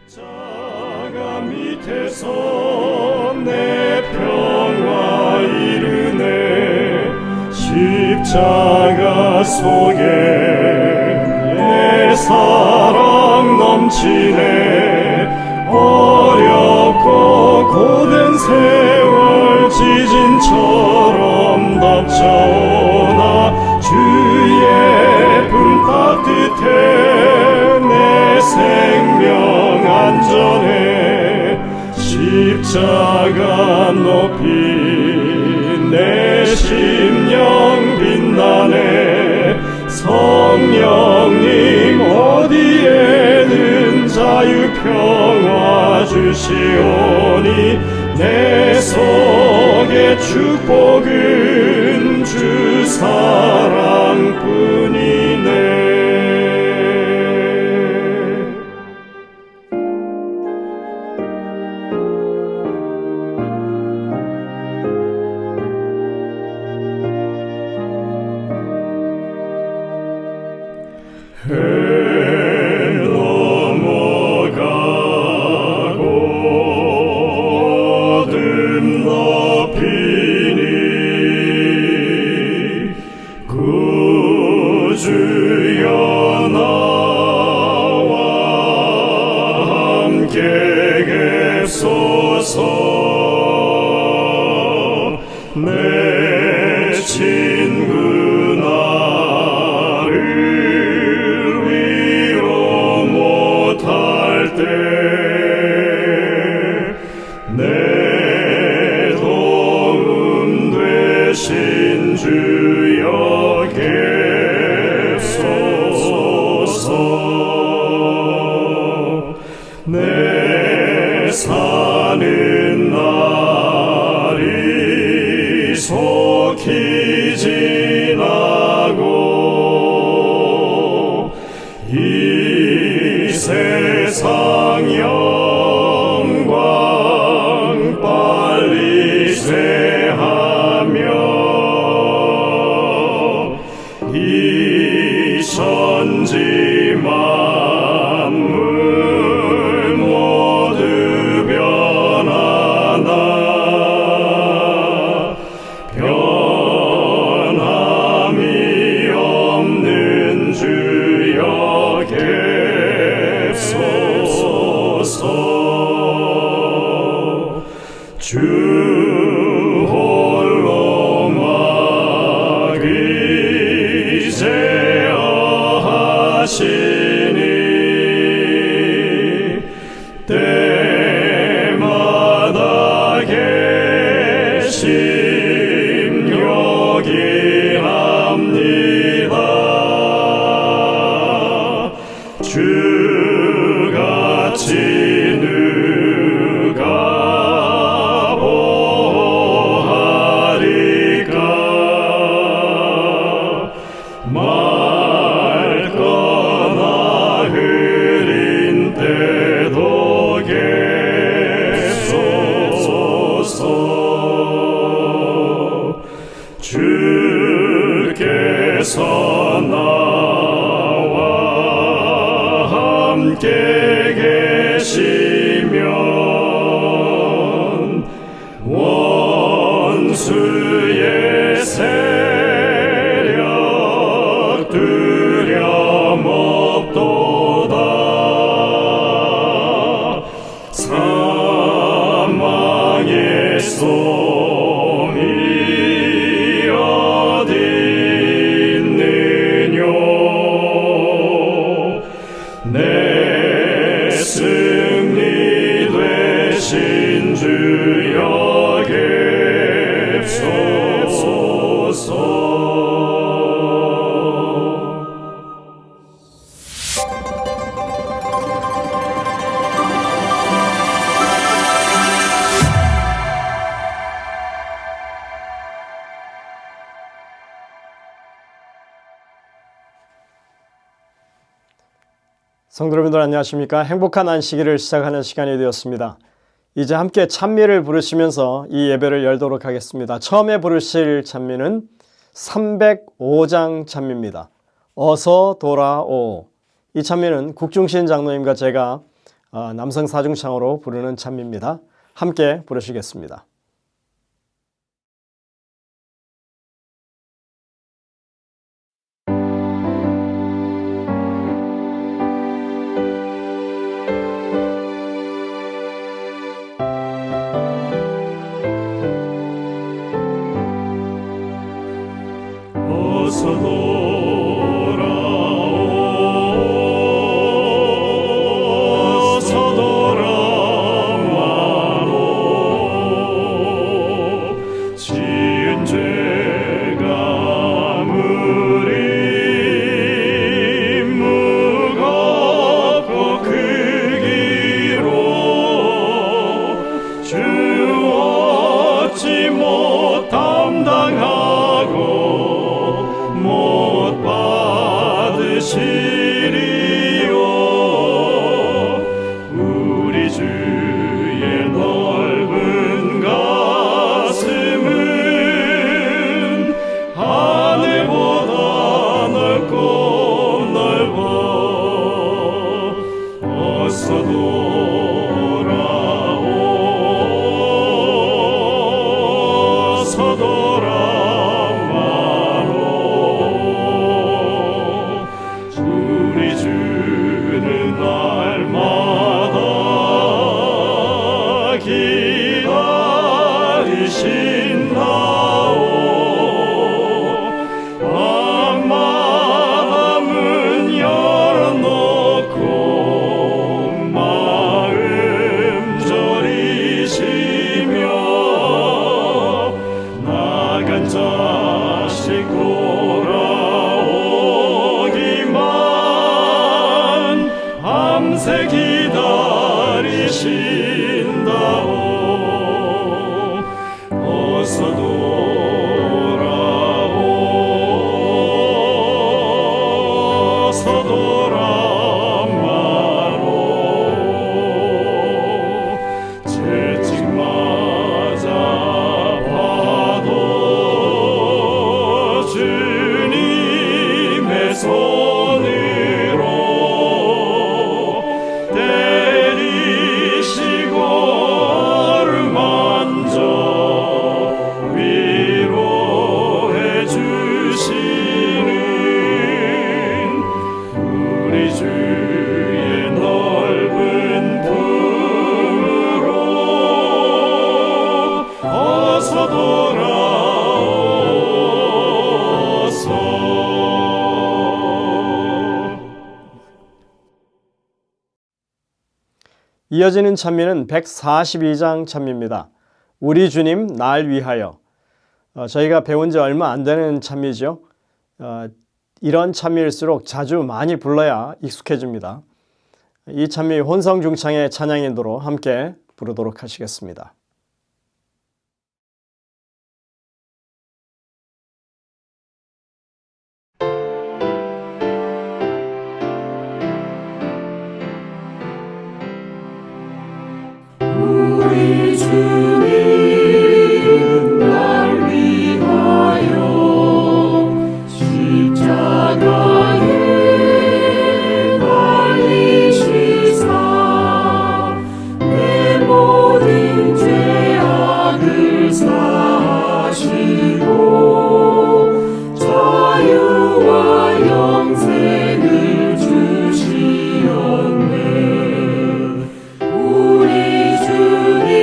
십자가 밑에서 내 평화 이르네. 십자가 속에 내 사랑 넘치네. 어렵고 고된 세월 지진처럼 덮쳐오나 주의 품 따뜻해 내 생명 안전해. 십자가 높이 내 심령 빛나네. 성령님 어디에든 자유평화 주시오니 내 속에 축복은 주 사랑뿐이네. 해 넘어가고 어둠 덮이니 구주여 나와 함께 계소서. 내 친구 나를 위로 못할 때 내 도움 되신 주여 계소서. 내 사는 날이 속히 지나고 이 세상 영광 빨리 쇠하며 이 천지 만물 모두 변하나 변함이 없는 주여 계소서. 주 홀로 막이제어하시니 때마다 계심 요기합니다. 주같이 누가 보하리까. 맑거나 흐린 때도 계소서. 주께서 나와 함께 계시면 원수의 세력 두려움 없도다. 사망의 솜이 어디 있느뇨. 내 승리 되신 주여 계소서. 성도 여러분들 안녕하십니까? 행복한 안식일을 시작하는 시간이 되었습니다. 이제 함께 찬미를 부르시면서 이 예배를 열도록 하겠습니다. 처음에 부르실 찬미는 305장 찬미입니다. 어서 돌아오. 이 찬미는 국중신 장로님과 제가 남성 사중창으로 부르는 찬미입니다. 함께 부르시겠습니다. 어서 돌아와로 지은 죄가 무리 무겁고 크기로 주 어찌 못 담당하고 못 받으시리요. 우리 주의 넓은 가슴은 하늘보다 넓고 넓어. 어서 돌아오 서돌아와로 우리 주는 날마다 기다리신다오. 밤마다 문 열어놓고 마음 졸이시며 나간 자식 돌아오기만 밤새 기다리신다오. 어서 돌아오 서돌아마로 채찍 맞아 봐도 주님의 손으로 때리시고 어루만져 위로해 주시는 우리 주의 넓은 품으로 어서 돌아오소. 이어지는 찬미는 142장 찬미입니다. 우리 주님 날 위하여. 저희가 배운 지 얼마 안 되는 찬미죠. 이런 찬미일수록 자주 많이 불러야 익숙해집니다. 이 찬미 혼성 중창의 찬양 인도로 함께 부르도록 하시겠습니다. 우리 주님 날 위하여 십자가에 달리시사 내 모든 죄악을 사하시고 자유와 영생을 주시었네. 우리 주님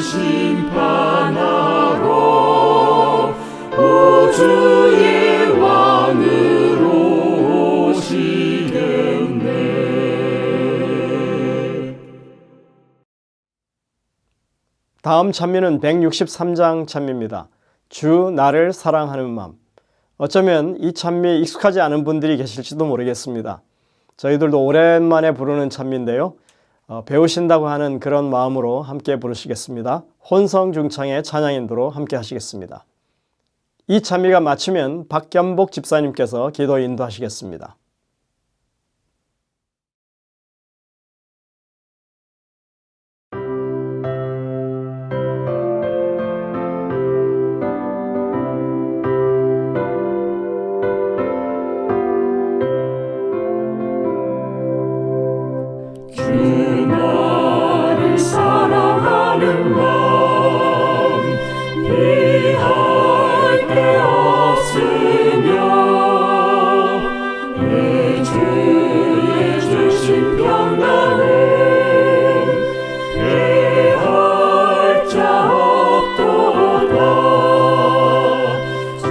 심판하러 우주의 왕으로 오시겠네. 다음 찬미는 163장 찬미입니다. 주 나를 사랑하는 마음. 어쩌면 이 찬미에 익숙하지 않은 분들이 계실지도 모르겠습니다. 저희들도 오랜만에 부르는 찬미인데요. 배우신다고 하는 그런 마음으로 함께 부르시겠습니다. 혼성 중창의 찬양 인도로 함께 하시겠습니다. 이 찬미가 마치면 박겸복 집사님께서 기도 인도하시겠습니다. 주 나를 사랑하는 마음 비할 데 없으며 내 주의 주신 평강은 대할 자 없도다. 주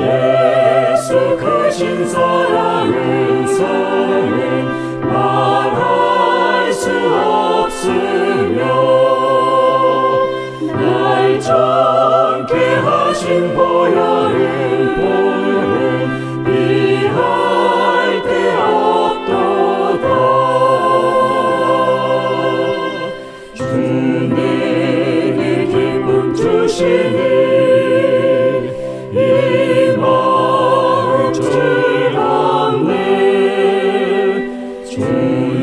예수 크신 사랑은 말할 수 없으며 날 정케 하신 보혈은 비할 데 없도다. 주 내게 기쁨 주시니 이 마음 즐겁네. 주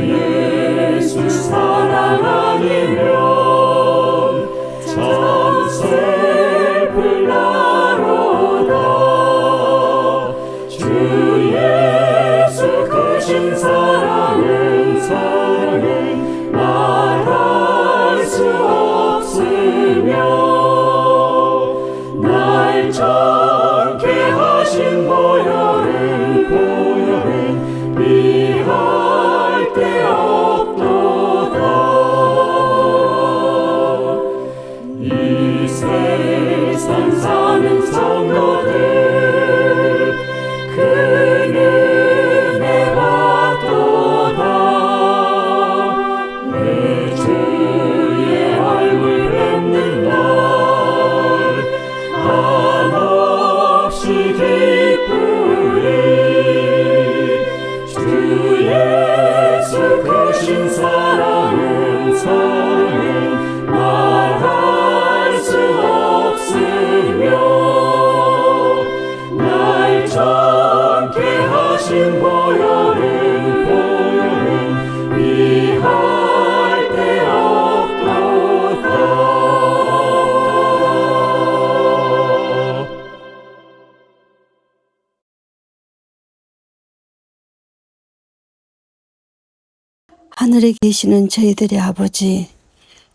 예수 사랑 아니면 참 슬플 나로다. 주 예수 크신 사랑은 말할 수 없으며 날 정케 하신 보혈은 비할 데 없도다. 이 세상 사는 성도들 그 은혜 받도다. 내 주의 얼굴 뵙는 날 한없이 기쁘리. 주 예수 크신 사랑은 말할 수 없으며 날 정케 하신 보혈은 비할 데 없도다. 하늘에 계시는 저희들의 아버지,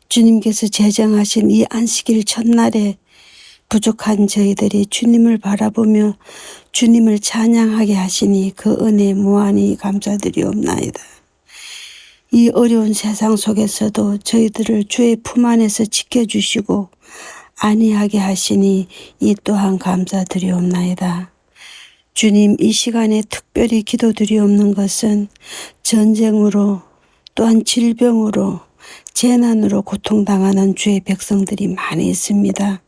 주님께서 제정하신 이 안식일 첫날에 부족한 저희들이 주님을 바라보며 주님을 찬양하게 하시니 그 은혜에 무한히 감사드리옵나이다. 이 어려운 세상 속에서도 저희들을 주의 품 안에서 지켜주시고 안위하게 하시니 이 또한 감사드리옵나이다. 주님, 이 시간에 특별히 기도드리옵는 것은 전쟁으로 또한 질병으로 재난으로 고통당하는 주의 백성들이 많이 있습니다.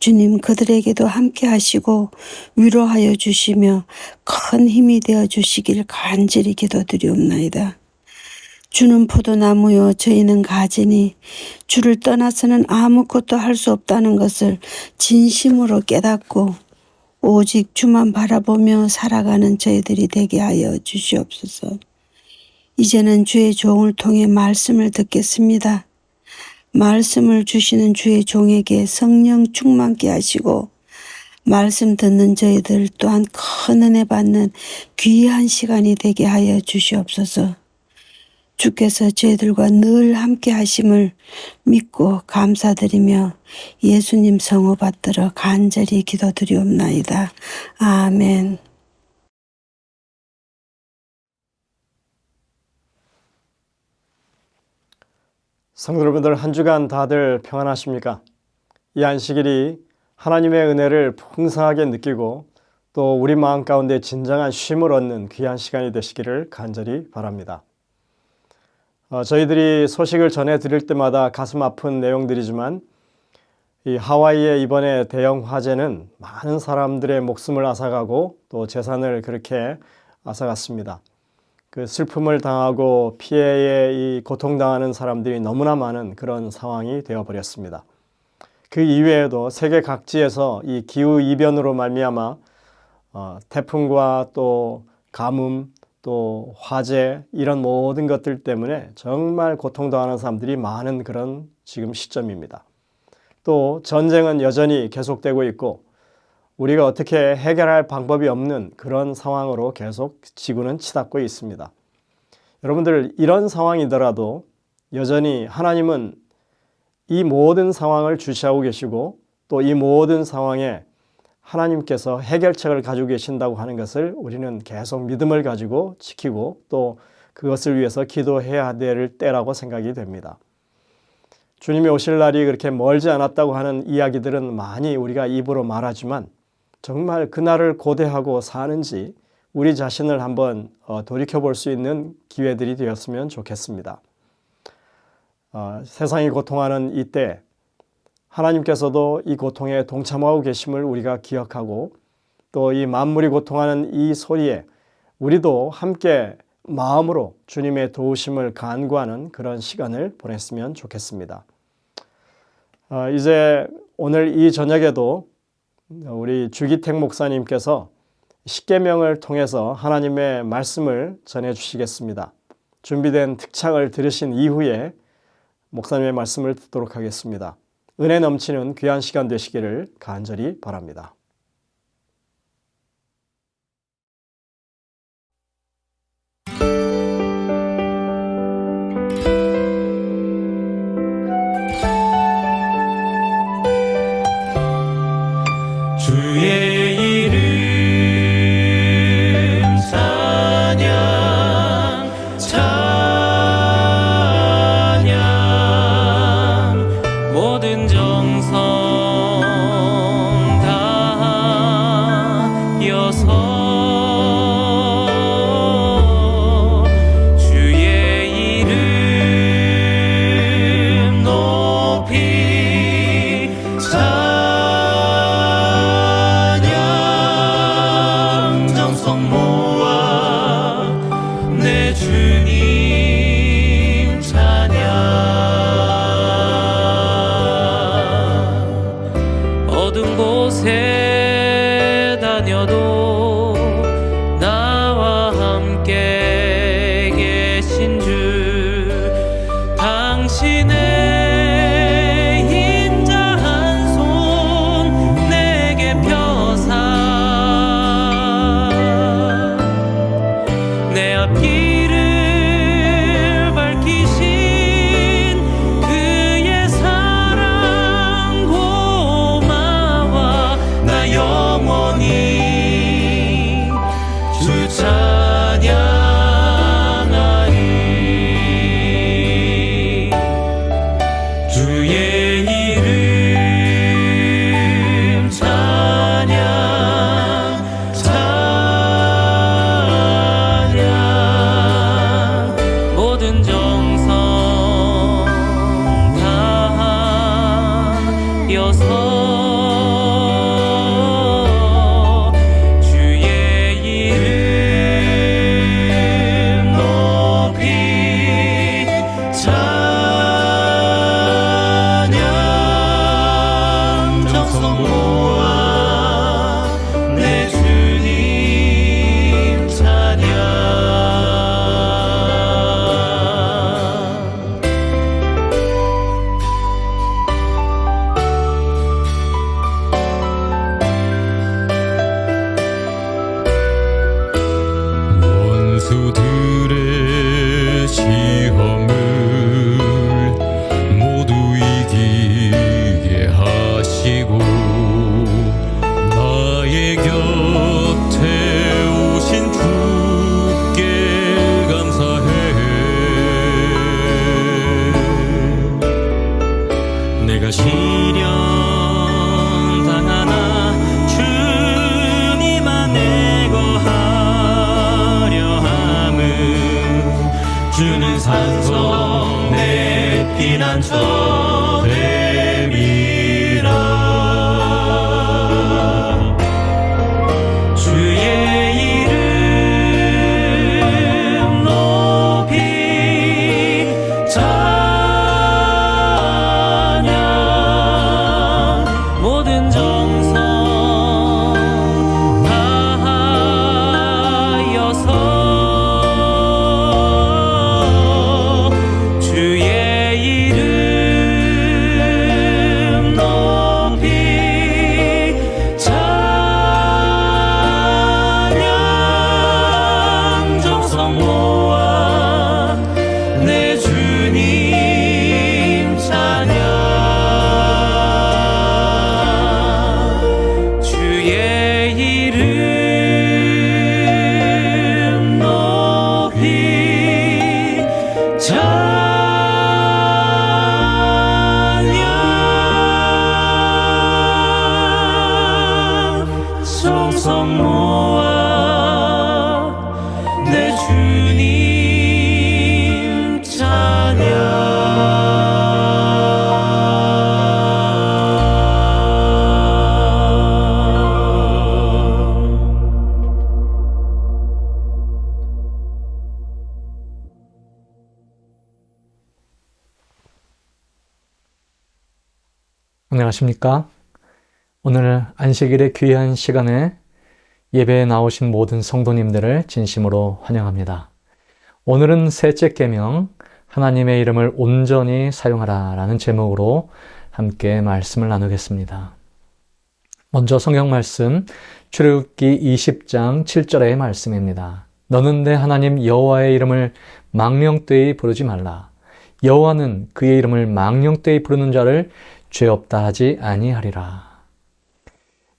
주님, 그들에게도 함께 하시고 위로하여 주시며 큰 힘이 되어 주시길 간절히 기도드리옵나이다. 주는 포도나무요 저희는 가지니 주를 떠나서는 아무것도 할 수 없다는 것을 진심으로 깨닫고 오직 주만 바라보며 살아가는 저희들이 되게 하여 주시옵소서. 이제는 주의 종을 통해 말씀을 듣겠습니다. 말씀을 주시는 주의 종에게 성령 충만케 하시고 말씀 듣는 저희들 또한 큰 은혜 받는 귀한 시간이 되게 하여 주시옵소서. 주께서 저희들과 늘 함께 하심을 믿고 감사드리며 예수님 성호 받들어 간절히 기도드리옵나이다. 아멘. 성도 여러분들, 한 주간 다들 평안하십니까? 이 안식일이 하나님의 은혜를 풍성하게 느끼고 또 우리 마음 가운데 진정한 쉼을 얻는 귀한 시간이 되시기를 간절히 바랍니다. 저희들이 소식을 전해드릴 때마다 가슴 아픈 내용들이지만 이 하와이의 이번에 대형 화재는 많은 사람들의 목숨을 앗아가고 또 재산을 그렇게 앗아갔습니다. 그 슬픔을 당하고 피해에 이 고통당하는 사람들이 너무나 많은 그런 상황이 되어버렸습니다. 그 이외에도 세계 각지에서 이 기후 이변으로 말미암아 태풍과 또 가뭄 또 화재 이런 모든 것들 때문에 정말 고통당하는 사람들이 많은 그런 지금 시점입니다. 또 전쟁은 여전히 계속되고 있고 우리가 어떻게 해결할 방법이 없는 그런 상황으로 계속 지구는 치닫고 있습니다. 여러분들, 이런 상황이더라도 여전히 하나님은 이 모든 상황을 주시하고 계시고 또 이 모든 상황에 하나님께서 해결책을 가지고 계신다고 하는 것을 우리는 계속 믿음을 가지고 지키고 또 그것을 위해서 기도해야 될 때라고 생각이 됩니다. 주님이 오실 날이 그렇게 멀지 않았다고 하는 이야기들은 많이 우리가 입으로 말하지만 정말 그날을 고대하고 사는지 우리 자신을 한번 돌이켜볼 수 있는 기회들이 되었으면 좋겠습니다. 세상이 고통하는 이때 하나님께서도 이 고통에 동참하고 계심을 우리가 기억하고 또 이 만물이 고통하는 이 소리에 우리도 함께 마음으로 주님의 도우심을 간구하는 그런 시간을 보냈으면 좋겠습니다. 이제 오늘 이 저녁에도 우리 주기택 목사님께서 십계명을 통해서 하나님의 말씀을 전해 주시겠습니다. 준비된 특창을 들으신 이후에 목사님의 말씀을 듣도록 하겠습니다. 은혜 넘치는 귀한 시간 되시기를 간절히 바랍니다. 주의 이름 찬양 찬양 모든 정성 다하여서 주의 이름 높이 정성 모아 내 주님 찬양. 어두운 곳에 다녀도 나와 함께 계신 주 당신의 인자한 손 내게 펴사 내 앞길을 밝히신 그의 사랑 고마워. 나 영원히 주 찬양하리. 주의 이름 찬양 모든 정성 다하여서 주의 이름 높이 찬양. 정성 모아 내 주님 찬양. 내가 시련 당하나 주님 안에 거하려 함은 주는 산성 내 피난처 됨이라. 주의 이름 높이 찬양 모든 정성 다하여서 주의 이름 높이 찬양 정성 모아 내 주님 찬양. 주의 이름 높이 찬양 정성 모아 내 주님 안녕하십니까? 오늘 안식일의 귀한 시간에 예배에 나오신 모든 성도님들을 진심으로 환영합니다. 오늘은 셋째 계명, 하나님의 이름을 온전히 사용하라 라는 제목으로 함께 말씀을 나누겠습니다. 먼저 성경 말씀, 출애굽기 20장 7절의 말씀입니다. 너는 내 하나님 여호와의 이름을 망령되이 부르지 말라. 여호와는 그의 이름을 망령되이 부르는 자를 죄 없다 하지 아니하리라.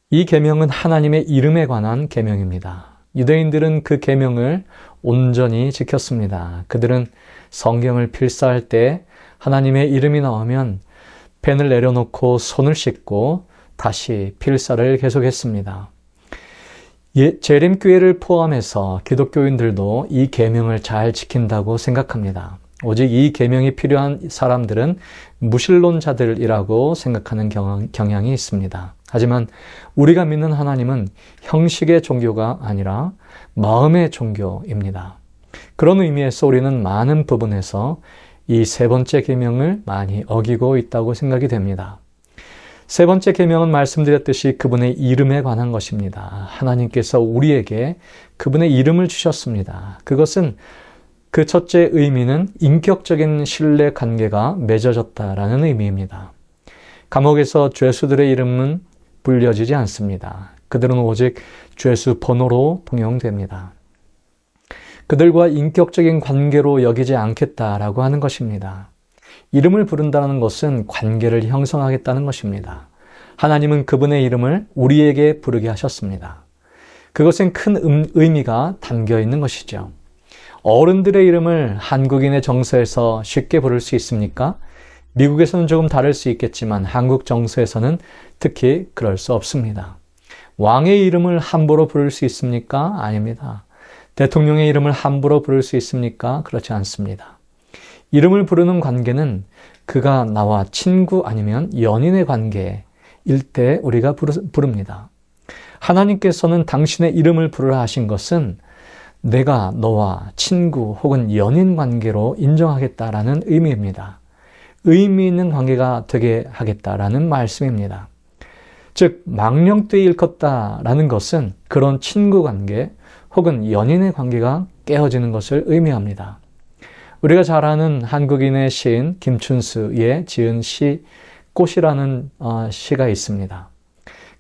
이 계명은 하나님의 이름에 관한 계명입니다. 유대인들은 그 계명을 온전히 지켰습니다. 그들은 성경을 필사할 때 하나님의 이름이 나오면 펜을 내려놓고 손을 씻고 다시 필사를 계속했습니다. 재림교회를 포함해서 기독교인들도 이 계명을 잘 지킨다고 생각합니다. 오직 이 계명이 필요한 사람들은 무신론자들이라고 생각하는 경향이 있습니다. 하지만 우리가 믿는 하나님은 형식의 종교가 아니라 마음의 종교입니다. 그런 의미에서 우리는 많은 부분에서 이 세 번째 계명을 많이 어기고 있다고 생각이 됩니다. 세 번째 계명은 말씀드렸듯이 그분의 이름에 관한 것입니다. 하나님께서 우리에게 그분의 이름을 주셨습니다. 그것은 그 첫째 의미는 인격적인 신뢰 관계가 맺어졌다라는 의미입니다. 감옥에서 죄수들의 이름은 불려지지 않습니다. 그들은 오직 죄수 번호로 통용됩니다. 그들과 인격적인 관계로 여기지 않겠다라고 하는 것입니다. 이름을 부른다는 것은 관계를 형성하겠다는 것입니다. 하나님은 그분의 이름을 우리에게 부르게 하셨습니다. 그것은 큰 의미가 담겨 있는 것이죠. 어른들의 이름을 한국인의 정서에서 쉽게 부를 수 있습니까? 미국에서는 조금 다를 수 있겠지만 한국 정서에서는 특히 그럴 수 없습니다. 왕의 이름을 함부로 부를 수 있습니까? 아닙니다. 대통령의 이름을 함부로 부를 수 있습니까? 그렇지 않습니다. 이름을 부르는 관계는 그가 나와 친구 아니면 연인의 관계일 때 우리가 부릅니다. 하나님께서는 당신의 이름을 부르라 하신 것은 내가 너와 친구 혹은 연인 관계로 인정하겠다라는 의미입니다. 의미 있는 관계가 되게 하겠다라는 말씀입니다. 즉 망령되이 일컫다라는 것은 그런 친구 관계 혹은 연인의 관계가 깨어지는 것을 의미합니다. 우리가 잘 아는 한국인의 시인 김춘수의 지은 시 꽃이라는 시가 있습니다.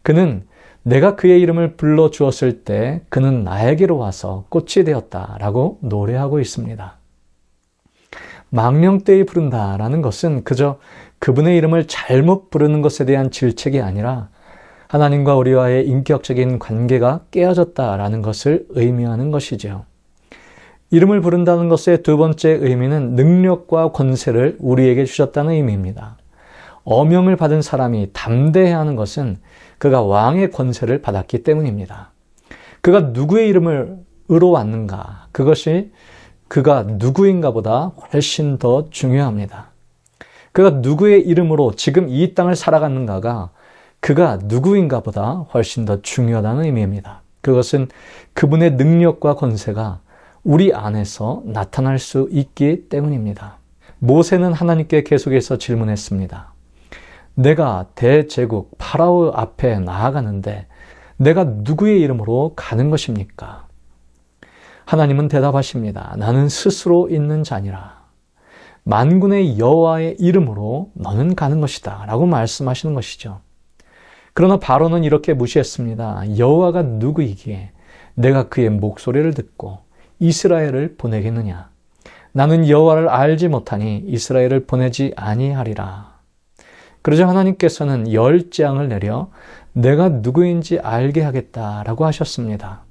그는 내가 그의 이름을 불러주었을 때 그는 나에게로 와서 꽃이 되었다라고 노래하고 있습니다. 망령되이 부른다라는 것은 그저 그분의 이름을 잘못 부르는 것에 대한 질책이 아니라 하나님과 우리와의 인격적인 관계가 깨어졌다라는 것을 의미하는 것이죠. 이름을 부른다는 것의 두 번째 의미는 능력과 권세를 우리에게 주셨다는 의미입니다. 어명을 받은 사람이 담대해야 하는 것은 그가 왕의 권세를 받았기 때문입니다. 그가 누구의 이름을 의로왔는가? 그것이 그가 누구인가 보다 훨씬 더 중요합니다. 그가 누구의 이름으로 지금 이 땅을 살아가는가가 그가 누구인가 보다 훨씬 더 중요하다는 의미입니다. 그것은 그분의 능력과 권세가 우리 안에서 나타날 수 있기 때문입니다. 모세는 하나님께 계속해서 질문했습니다. 내가 대제국 파라오 앞에 나아가는데 내가 누구의 이름으로 가는 것입니까? 하나님은 대답하십니다. 나는 스스로 있는 자니라. 만군의 여호와의 이름으로 너는 가는 것이다 라고 말씀하시는 것이죠. 그러나 바로는 이렇게 무시했습니다. 여호와가 누구이기에 내가 그의 목소리를 듣고 이스라엘을 보내겠느냐? 나는 여호와를 알지 못하니 이스라엘을 보내지 아니하리라. 그러자 하나님께서는 10재앙을 내려 내가 누구인지 알게 하겠다라고 하셨습니다.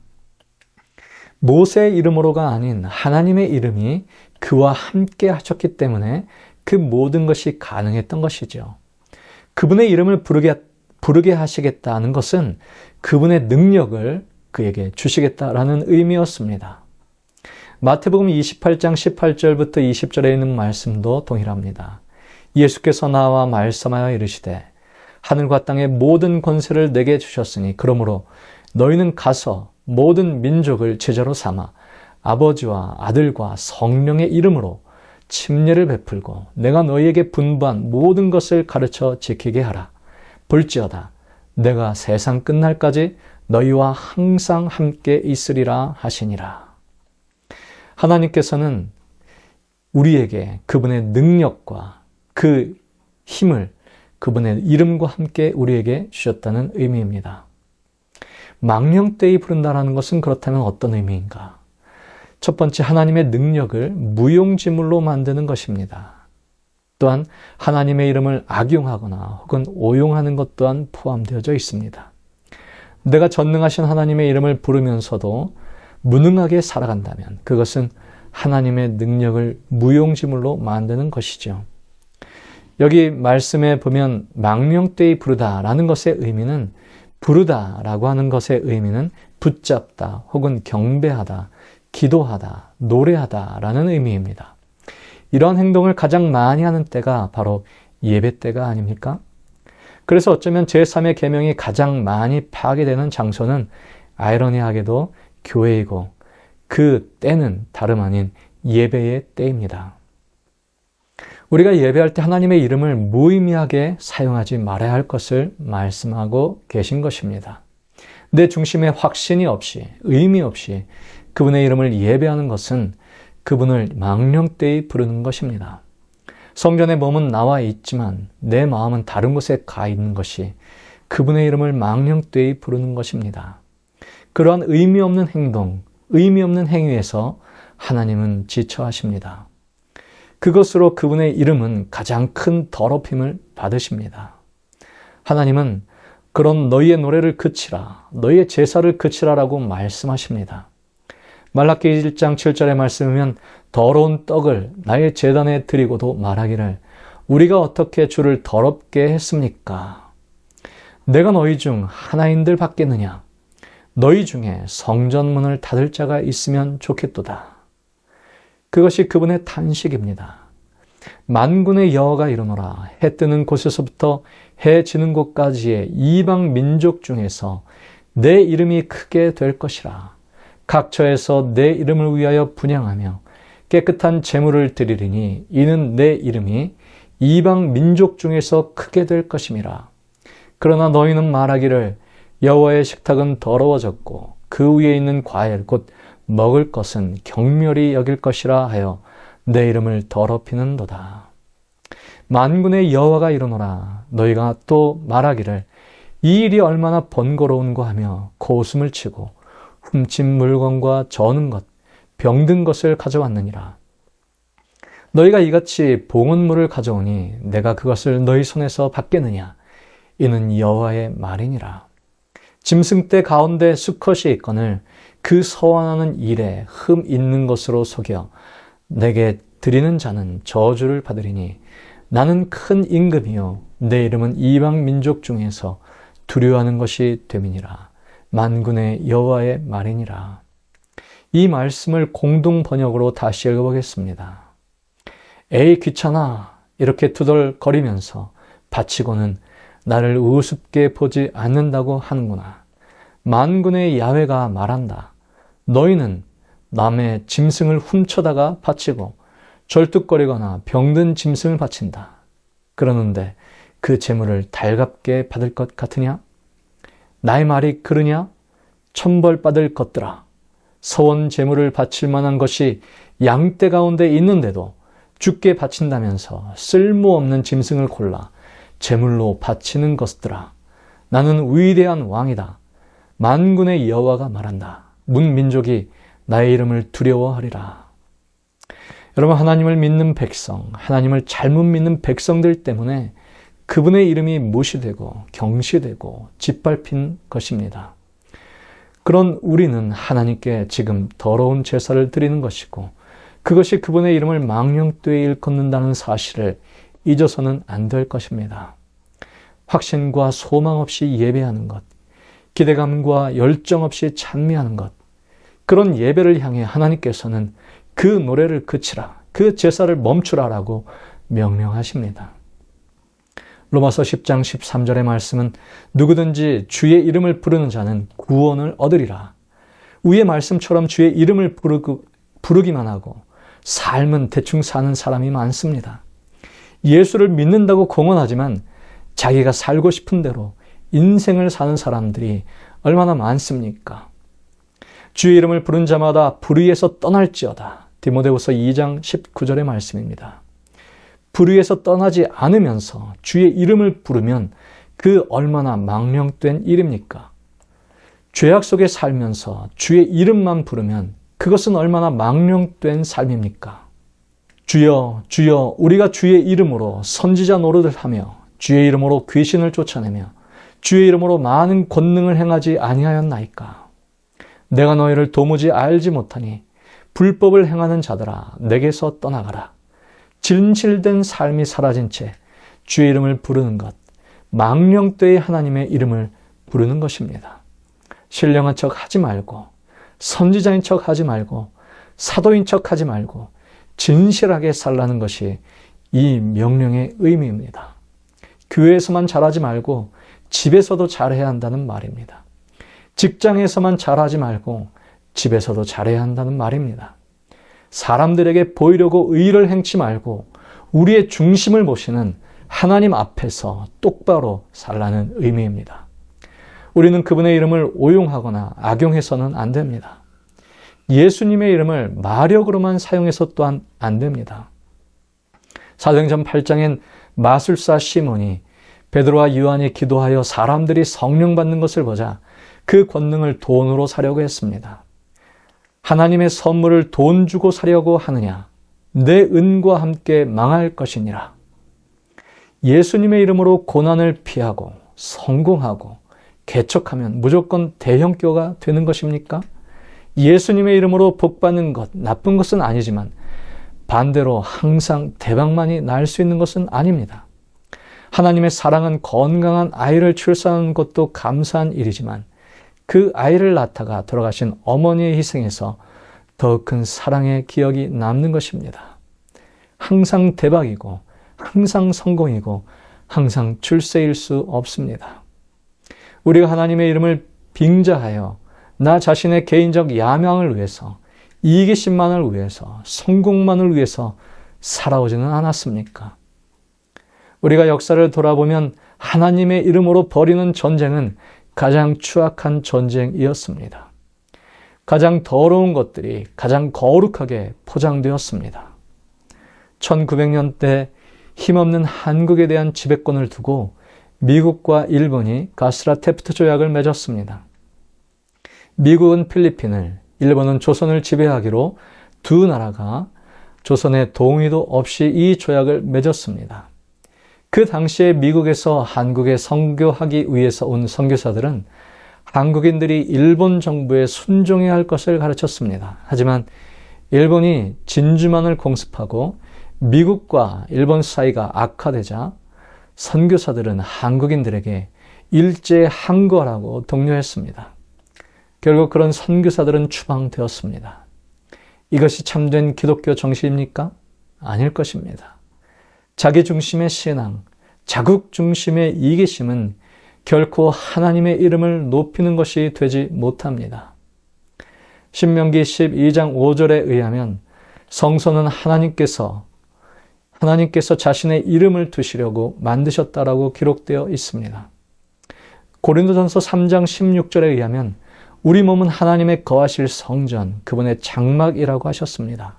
모세의 이름으로가 아닌 하나님의 이름이 그와 함께 하셨기 때문에 그 모든 것이 가능했던 것이죠. 그분의 이름을 부르게 하시겠다는 것은 그분의 능력을 그에게 주시겠다라는 의미였습니다. 마태복음 28장 18절부터 20절에 있는 말씀도 동일합니다. 예수께서 나와 말씀하여 이르시되 하늘과 땅의 모든 권세를 내게 주셨으니 그러므로 너희는 가서 모든 민족을 제자로 삼아 아버지와 아들과 성령의 이름으로 침례를 베풀고 내가 너희에게 분부한 모든 것을 가르쳐 지키게 하라. 볼지어다 내가 세상 끝날까지 너희와 항상 함께 있으리라 하시니라. 하나님께서는 우리에게 그분의 능력과 그 힘을 그분의 이름과 함께 우리에게 주셨다는 의미입니다. 망령되이 부른다는 것은 그렇다면 어떤 의미인가? 첫 번째, 하나님의 능력을 무용지물로 만드는 것입니다. 또한 하나님의 이름을 악용하거나 혹은 오용하는 것 또한 포함되어져 있습니다. 내가 전능하신 하나님의 이름을 부르면서도 무능하게 살아간다면 그것은 하나님의 능력을 무용지물로 만드는 것이죠. 여기 말씀에 보면 망령되이 부르다라는 것의 의미는 부르다라고 하는 것의 의미는 붙잡다 혹은 경배하다, 기도하다, 노래하다라는 의미입니다. 이런 행동을 가장 많이 하는 때가 바로 예배 때가 아닙니까? 그래서 어쩌면 제3의 계명이 가장 많이 파괴되는 장소는 아이러니하게도 교회이고 그 때는 다름 아닌 예배의 때입니다. 우리가 예배할 때 하나님의 이름을 무의미하게 사용하지 말아야 할 것을 말씀하고 계신 것입니다. 내 중심에 확신이 없이, 의미 없이 그분의 이름을 예배하는 것은 그분을 망령되이 부르는 것입니다. 성전의 몸은 나와 있지만 내 마음은 다른 곳에 가 있는 것이 그분의 이름을 망령되이 부르는 것입니다. 그러한 의미 없는 행동, 의미 없는 행위에서 하나님은 지쳐하십니다. 그것으로 그분의 이름은 가장 큰 더럽힘을 받으십니다. 하나님은 그런 너희의 노래를 그치라, 너희의 제사를 그치라라고 말씀하십니다. 말라기 1장 7절의 말씀이면 더러운 떡을 나의 제단에 드리고도 말하기를 우리가 어떻게 주를 더럽게 했습니까? 내가 너희 중 하나인들 받겠느냐? 너희 중에 성전문을 닫을 자가 있으면 좋겠도다. 그것이 그분의 탄식입니다. 만군의 여호와가 이르노라. 해 뜨는 곳에서부터 해 지는 곳까지의 이방 민족 중에서 내 이름이 크게 될 것이라. 각처에서 내 이름을 위하여 분향하며 깨끗한 제물을 드리리니 이는 내 이름이 이방 민족 중에서 크게 될 것임이라. 그러나 너희는 말하기를 여호와의 식탁은 더러워졌고 그 위에 있는 과일 곧 먹을 것은 경멸히 여길 것이라 하여 내 이름을 더럽히는도다. 만군의 여호와가 이르노라. 너희가 또 말하기를 이 일이 얼마나 번거로운고 하며 고웃음을 치고 훔친 물건과 저는 것, 병든 것을 가져왔느니라. 너희가 이같이 봉헌물을 가져오니 내가 그것을 너희 손에서 받겠느냐? 이는 여호와의 말이니라. 짐승떼 가운데 수컷이 있거늘 그 서원하는 일에 흠 있는 것으로 속여 내게 드리는 자는 저주를 받으리니 나는 큰 임금이요 내 이름은 이방 민족 중에서 두려워하는 것이 됨이니라. 만군의 여호와의 말이니라. 이 말씀을 공동 번역으로 다시 읽어보겠습니다. 에이 귀찮아 이렇게 투덜거리면서 바치고는 나를 우습게 보지 않는다고 하는구나. 만군의 야훼가 말한다. 너희는 남의 짐승을 훔쳐다가 바치고 절뚝거리거나 병든 짐승을 바친다. 그러는데 그 재물을 달갑게 받을 것 같으냐? 나의 말이 그르냐? 천벌받을 것들아. 서원 재물을 바칠 만한 것이 양떼 가운데 있는데도 주께 바친다면서 쓸모없는 짐승을 골라 제물로 바치는 것들아. 나는 위대한 왕이다. 만군의 여호와가 말한다. 문민족이 나의 이름을 두려워하리라. 여러분, 하나님을 믿는 백성, 하나님을 잘못 믿는 백성들 때문에 그분의 이름이 무시되고 경시되고 짓밟힌 것입니다. 그런 우리는 하나님께 지금 더러운 제사를 드리는 것이고 그것이 그분의 이름을 망령되이 일컫는다는 사실을 잊어서는 안 될 것입니다. 확신과 소망 없이 예배하는 것, 기대감과 열정 없이 찬미하는 것, 그런 예배를 향해 하나님께서는 그 노래를 그치라, 그 제사를 멈추라라고 명령하십니다. 로마서 10장 13절의 말씀은 누구든지 주의 이름을 부르는 자는 구원을 얻으리라. 위의 말씀처럼 주의 이름을 부르기만 하고 삶은 대충 사는 사람이 많습니다. 예수를 믿는다고 공언하지만 자기가 살고 싶은 대로 인생을 사는 사람들이 얼마나 많습니까? 주의 이름을 부른 자마다 불의에서 떠날지어다. 디모데후서 2장 19절의 말씀입니다. 불의에서 떠나지 않으면서 주의 이름을 부르면 그 얼마나 망령된 일입니까? 죄악 속에 살면서 주의 이름만 부르면 그것은 얼마나 망령된 삶입니까? 주여, 주여, 우리가 주의 이름으로 선지자 노릇을 하며 주의 이름으로 귀신을 쫓아내며 주의 이름으로 많은 권능을 행하지 아니하였나이까? 내가 너희를 도무지 알지 못하니 불법을 행하는 자들아 내게서 떠나가라. 진실된 삶이 사라진 채 주의 이름을 부르는 것, 망령되이 하나님의 이름을 부르는 것입니다. 신령한 척 하지 말고 선지자인 척 하지 말고 사도인 척 하지 말고 진실하게 살라는 것이 이 명령의 의미입니다. 교회에서만 잘하지 말고 집에서도 잘해야 한다는 말입니다. 직장에서만 잘하지 말고 집에서도 잘해야 한다는 말입니다. 사람들에게 보이려고 의를 행치 말고 우리의 중심을 보시는 하나님 앞에서 똑바로 살라는 의미입니다. 우리는 그분의 이름을 오용하거나 악용해서는 안 됩니다. 예수님의 이름을 마력으로만 사용해서 또한 안 됩니다. 사도행전 8장엔 마술사 시몬이 베드로와 요한이 기도하여 사람들이 성령 받는 것을 보자 그 권능을 돈으로 사려고 했습니다. 하나님의 선물을 돈 주고 사려고 하느냐? 내 은과 함께 망할 것이니라. 예수님의 이름으로 고난을 피하고 성공하고 개척하면 무조건 대형교가 되는 것입니까? 예수님의 이름으로 복받는 것, 나쁜 것은 아니지만 반대로 항상 대박만이 날 수 있는 것은 아닙니다. 하나님의 사랑은 건강한 아이를 출산하는 것도 감사한 일이지만 그 아이를 낳다가 돌아가신 어머니의 희생에서 더 큰 사랑의 기억이 남는 것입니다. 항상 대박이고 항상 성공이고 항상 출세일 수 없습니다. 우리가 하나님의 이름을 빙자하여 나 자신의 개인적 야망을 위해서 이기심만을 위해서 성공만을 위해서 살아오지는 않았습니까? 우리가 역사를 돌아보면 하나님의 이름으로 벌이는 전쟁은 가장 추악한 전쟁이었습니다. 가장 더러운 것들이 가장 거룩하게 포장되었습니다. 1900년대 힘없는 한국에 대한 지배권을 두고 미국과 일본이 가스라테프트 조약을 맺었습니다. 미국은 필리핀을, 일본은 조선을 지배하기로 두 나라가 조선의 동의도 없이 이 조약을 맺었습니다. 그 당시에 미국에서 한국에 선교하기 위해서 온 선교사들은 한국인들이 일본 정부에 순종해야 할 것을 가르쳤습니다. 하지만 일본이 진주만을 공습하고 미국과 일본 사이가 악화되자 선교사들은 한국인들에게 일제 항거라고 독려했습니다. 결국 그런 선교사들은 추방되었습니다. 이것이 참된 기독교 정신입니까? 아닐 것입니다. 자기 중심의 신앙, 자국 중심의 이기심은 결코 하나님의 이름을 높이는 것이 되지 못합니다. 신명기 12장 5절에 의하면 성소는 하나님께서 자신의 이름을 두시려고 만드셨다라고 기록되어 있습니다. 고린도전서 3장 16절에 의하면 우리 몸은 하나님의 거하실 성전, 그분의 장막이라고 하셨습니다.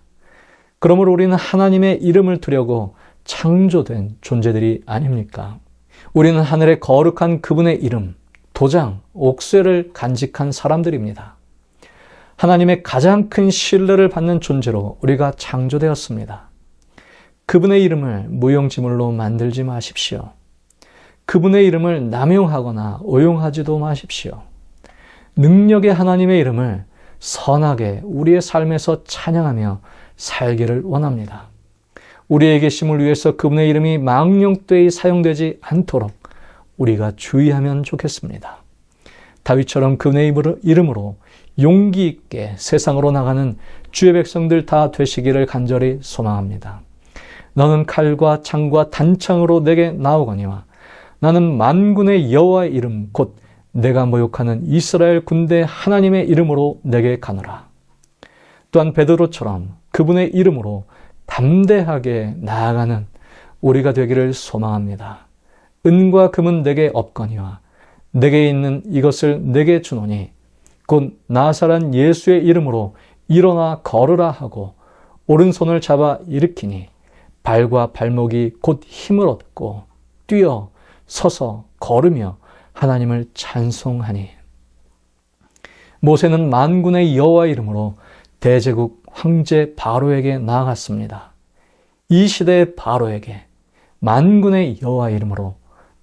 그러므로 우리는 하나님의 이름을 두려고 창조된 존재들이 아닙니까? 우리는 하늘의 거룩한 그분의 이름, 도장, 옥쇄를 간직한 사람들입니다. 하나님의 가장 큰 신뢰를 받는 존재로 우리가 창조되었습니다. 그분의 이름을 무용지물로 만들지 마십시오. 그분의 이름을 남용하거나 오용하지도 마십시오. 능력의 하나님의 이름을 선하게 우리의 삶에서 찬양하며 살기를 원합니다. 우리의 계심을 위해서 그분의 이름이 망령되이 사용되지 않도록 우리가 주의하면 좋겠습니다. 다윗처럼 그분의 이름으로 용기 있게 세상으로 나가는 주의 백성들 다 되시기를 간절히 소망합니다. 너는 칼과 창과 단창으로 내게 나오거니와 나는 만군의 여호와의 이름 곧 내가 모욕하는 이스라엘 군대 하나님의 이름으로 내게 가노라. 또한 베드로처럼 그분의 이름으로 담대하게 나아가는 우리가 되기를 소망합니다. 은과 금은 내게 없거니와 내게 있는 이것을 내게 주노니 곧 나사렛 예수의 이름으로 일어나 걸으라 하고 오른손을 잡아 일으키니 발과 발목이 곧 힘을 얻고 뛰어 서서 걸으며 하나님을 찬송하니. 모세는 만군의 여호와의 이름으로 대제국 황제 바로에게 나아갔습니다. 이 시대의 바로에게 만군의 여호와의 이름으로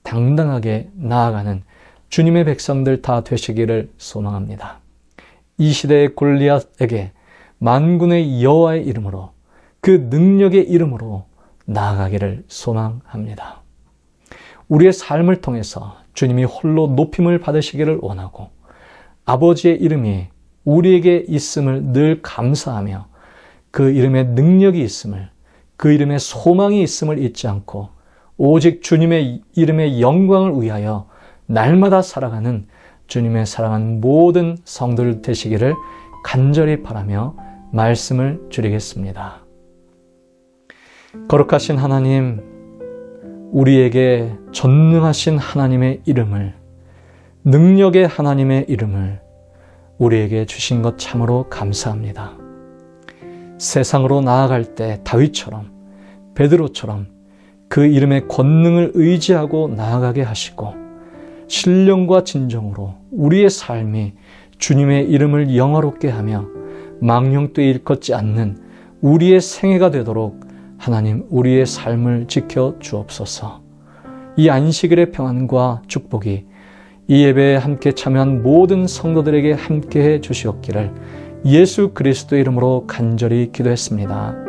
당당하게 나아가는 주님의 백성들 다 되시기를 소망합니다. 이 시대의 골리앗에게 만군의 여호와의 이름으로 그 능력의 이름으로 나아가기를 소망합니다. 우리의 삶을 통해서 주님이 홀로 높임을 받으시기를 원하고 아버지의 이름이 우리에게 있음을 늘 감사하며 그 이름에 능력이 있음을, 그 이름에 소망이 있음을 잊지 않고 오직 주님의 이름의 영광을 위하여 날마다 살아가는 주님의 사랑하는 모든 성도들 되시기를 간절히 바라며 말씀을 드리겠습니다. 거룩하신 하나님, 우리에게 전능하신 하나님의 이름을, 능력의 하나님의 이름을 우리에게 주신 것 참으로 감사합니다. 세상으로 나아갈 때 다윗처럼, 베드로처럼 그 이름의 권능을 의지하고 나아가게 하시고 신령과 진정으로 우리의 삶이 주님의 이름을 영화롭게 하며 망령되이 일컫지 않는 우리의 생애가 되도록 하나님 우리의 삶을 지켜 주옵소서. 이 안식일의 평안과 축복이 이 예배에 함께 참여한 모든 성도들에게 함께해 주시옵기를 예수 그리스도의 이름으로 간절히 기도했습니다.